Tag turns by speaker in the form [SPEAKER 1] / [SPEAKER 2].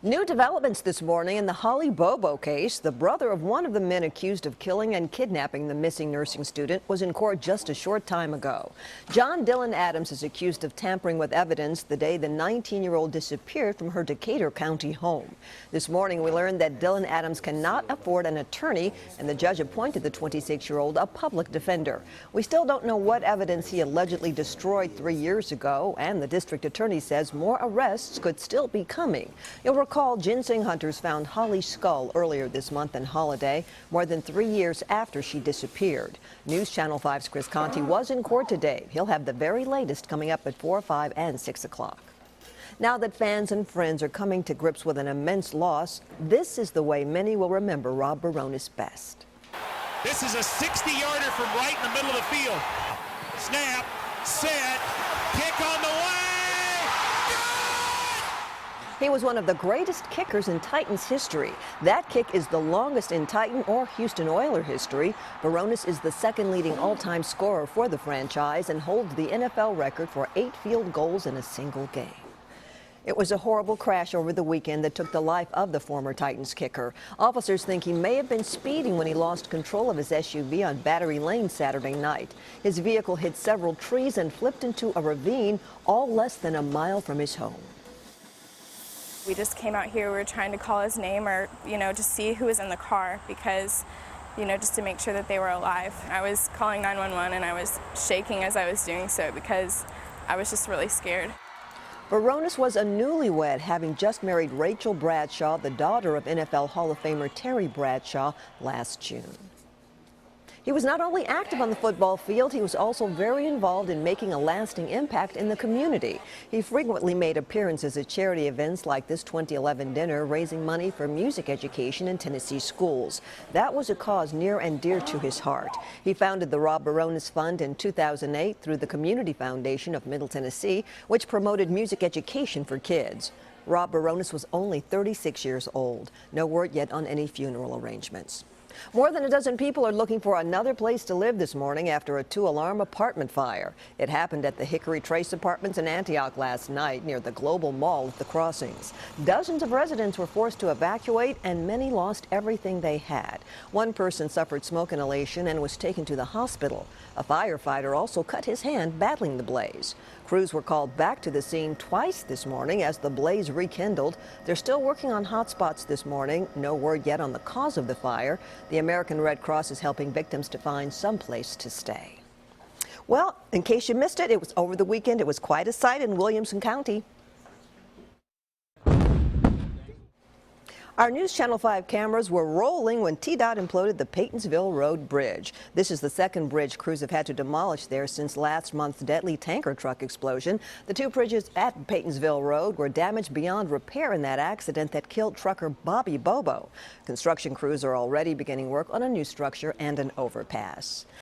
[SPEAKER 1] New developments this morning in the Bobo case. The brother of one of the men accused of killing and kidnapping the missing nursing student was in court just a short time ago. John Dylan Adams is accused of tampering with evidence the day the 19-year-old disappeared from her Decatur County home. This morning we learned that Dylan Adams cannot afford an attorney, and the judge appointed the 26-year-old a public defender. We still don't know what evidence he allegedly destroyed 3 years ago, and the district attorney says more arrests could still be coming. You'll recall ginseng hunters found Holly's skull earlier this month in Holiday, more than 3 years after she disappeared. News Channel 5's Chris Conti was in court today. He'll have the very latest coming up at 4, 5, and 6 o'clock. Now that fans and friends are coming to grips with an immense loss, this is the way many will remember Rob Bironas best.
[SPEAKER 2] This is a 60-yarder from right in the middle of the field. Snap, set, kick on the way.
[SPEAKER 1] He was one of the greatest kickers in Titans history. That kick is the longest in Titan or Houston Oilers history. Bironas is the second leading all-time scorer for the franchise and holds the NFL record for 8 field goals in a single game. It was a horrible crash over the weekend that took the life of the former Titans kicker. Officers think he may have been speeding when he lost control of his SUV on Battery Lane Saturday night. His vehicle hit several trees and flipped into a ravine, all less than a mile from his home.
[SPEAKER 3] We just came out here, we were trying to call his name or, just see who was in the car because, just to make sure that they were alive. I was calling 911 and I was shaking as I was doing so because I was just really scared.
[SPEAKER 1] Bironas was a newlywed, having just married Rachel Bradshaw, the daughter of NFL Hall of Famer Terry Bradshaw, last June. He was not only active on the football field, he was also very involved in making a lasting impact in the community. He frequently made appearances at charity events like this 2011 dinner, raising money for music education in Tennessee schools. That was a cause near and dear to his heart. He founded the Rob Bironas Fund in 2008 through the Community Foundation of Middle Tennessee, which promoted music education for kids. Rob Bironas was only 36 years old. No word yet on any funeral arrangements. More than a dozen people are looking for another place to live this morning after a 2-alarm apartment fire. It happened at the Hickory Trace apartments in Antioch last night near the Global Mall at the Crossings. Dozens of residents were forced to evacuate and many lost everything they had. One person suffered smoke inhalation and was taken to the hospital. A firefighter also cut his hand battling the blaze. Crews were called back to the scene twice this morning as the blaze rekindled. They're still working on hot spots this morning. No word yet on the cause of the fire. The American Red Cross is helping victims to find some place to stay. Well, in case you missed it, it was over the weekend. It was quite a sight in Williamson County. Our News Channel 5 cameras were rolling when TDOT imploded the Paytonsville Road Bridge. This is the second bridge crews have had to demolish there since last month's deadly tanker truck explosion. The 2 bridges at Paytonsville Road were damaged beyond repair in that accident that killed trucker Bobo. Construction crews are already beginning work on a new structure and an overpass.